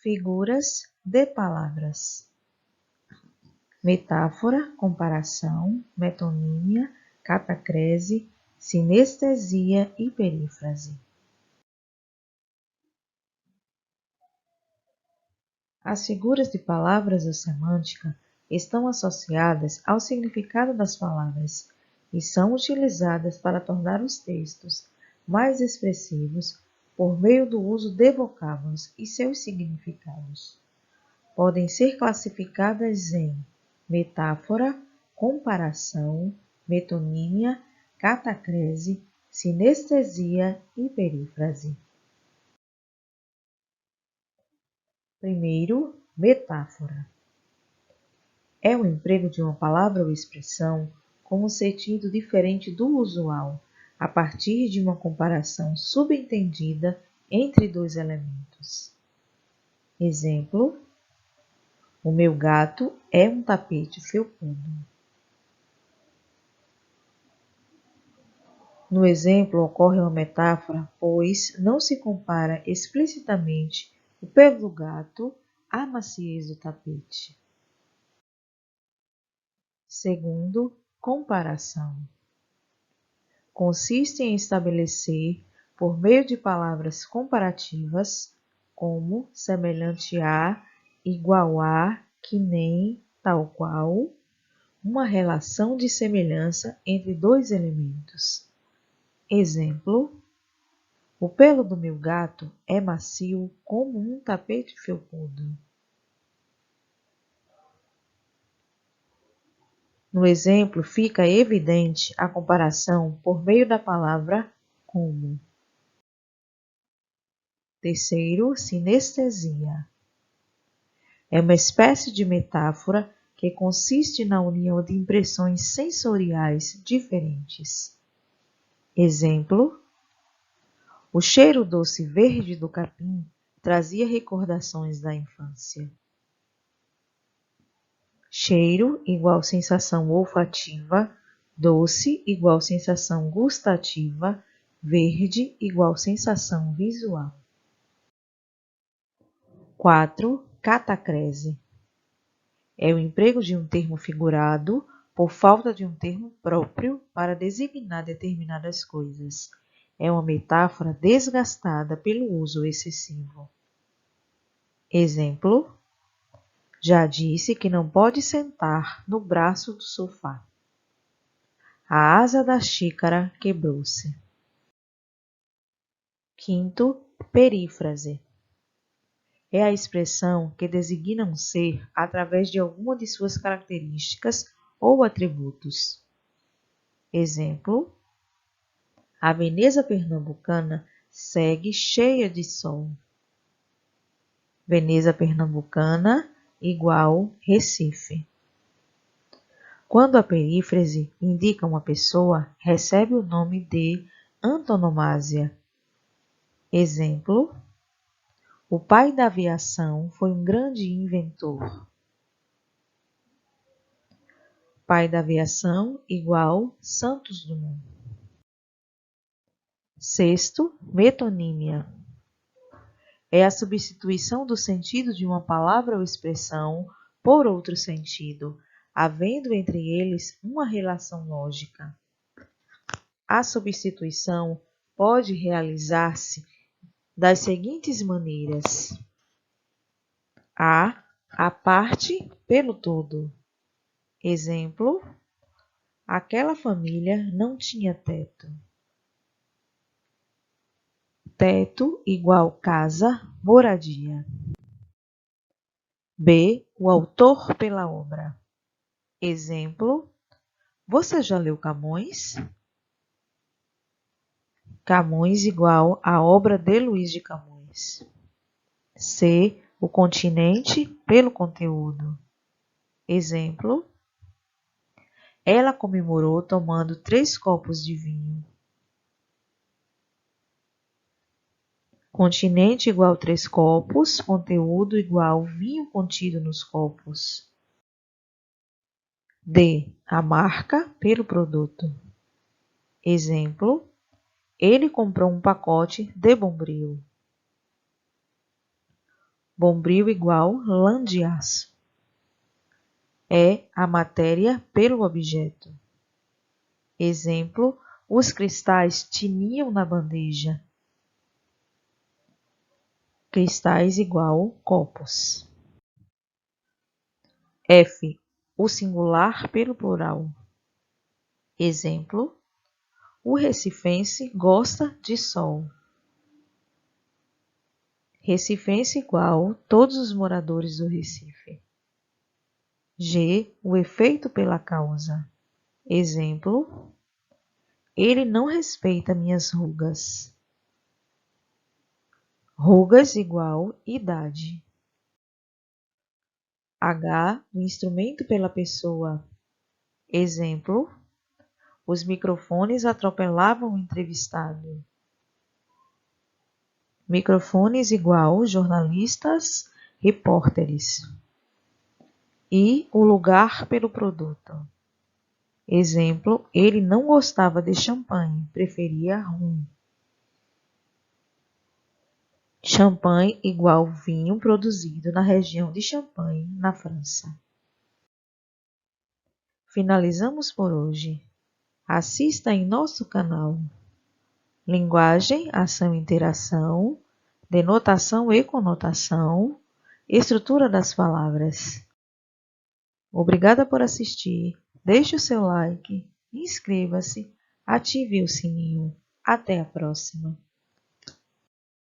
Figuras de palavras: metáfora, comparação, metonímia, catacrese, sinestesia e perífrase. As figuras de palavras ou semântica estão associadas ao significado das palavras e são utilizadas para tornar os textos mais expressivos por meio do uso de vocábulos e seus significados. Podem ser classificadas em metáfora, comparação, metonímia, catacrese, sinestesia e perífrase. Primeiro, metáfora. É o emprego de uma palavra ou expressão com um sentido diferente do usual, a partir de uma comparação subentendida entre dois elementos. Exemplo: o meu gato é um tapete felpudo. No exemplo, ocorre uma metáfora, pois não se compara explicitamente o pelo do gato à maciez do tapete. Segundo, comparação. Consiste em estabelecer, por meio de palavras comparativas, como semelhante a, igual a, que nem, tal qual, uma relação de semelhança entre dois elementos. Exemplo: o pelo do meu gato é macio como um tapete felpudo. No exemplo, fica evidente a comparação por meio da palavra como. Terceiro, sinestesia. É uma espécie de metáfora que consiste na união de impressões sensoriais diferentes. Exemplo: o cheiro doce verde do capim trazia recordações da infância. Cheiro igual sensação olfativa, doce igual sensação gustativa, verde igual sensação visual. 4. Catacrese. É o emprego de um termo figurado por falta de um termo próprio para designar determinadas coisas. É uma metáfora desgastada pelo uso excessivo. Exemplo: já disse que não pode sentar no braço do sofá. A asa da xícara quebrou-se. Quinto, perífrase. É a expressão que designa um ser através de alguma de suas características ou atributos. Exemplo: a Veneza pernambucana segue cheia de sol. Veneza pernambucana igual Recife. Quando a perífrase indica uma pessoa, recebe o nome de antonomásia. Exemplo: o pai da aviação foi um grande inventor. Pai da aviação igual Santos Dumont. Sexto, metonímia. É a substituição do sentido de uma palavra ou expressão por outro sentido, havendo entre eles uma relação lógica. A substituição pode realizar-se das seguintes maneiras: a parte pelo todo. Exemplo: aquela família não tinha teto. Teto igual casa, moradia. B. O autor pela obra. Exemplo: você já leu Camões? Camões igual a obra de Luís de Camões. C. O continente pelo conteúdo. Exemplo: ela comemorou tomando 3 copos de vinho. Continente igual 3 copos, conteúdo igual vinho contido nos copos. D. A marca pelo produto. Exemplo: ele comprou um pacote de Bombril. Bombril igual lã de aço. É a matéria pelo objeto. Exemplo, os cristais tiniam na bandeja. Cristais igual copos. F. O singular pelo plural. Exemplo, o recifense gosta de sol. Recifense igual todos os moradores do Recife. G. O efeito pela causa. Exemplo, ele não respeita minhas rugas. Rugas igual idade. H. O instrumento pela pessoa. Exemplo, os microfones atropelavam o entrevistado. Microfones igual jornalistas, repórteres. E o lugar pelo produto. Exemplo, ele não gostava de champanhe, preferia rum. Champanhe igual vinho produzido na região de Champagne, na França. Finalizamos por hoje. Assista em nosso canal. Linguagem, ação e interação, denotação e conotação, estrutura das palavras. Obrigada por assistir. Deixe o seu like, inscreva-se, ative o sininho. Até a próxima!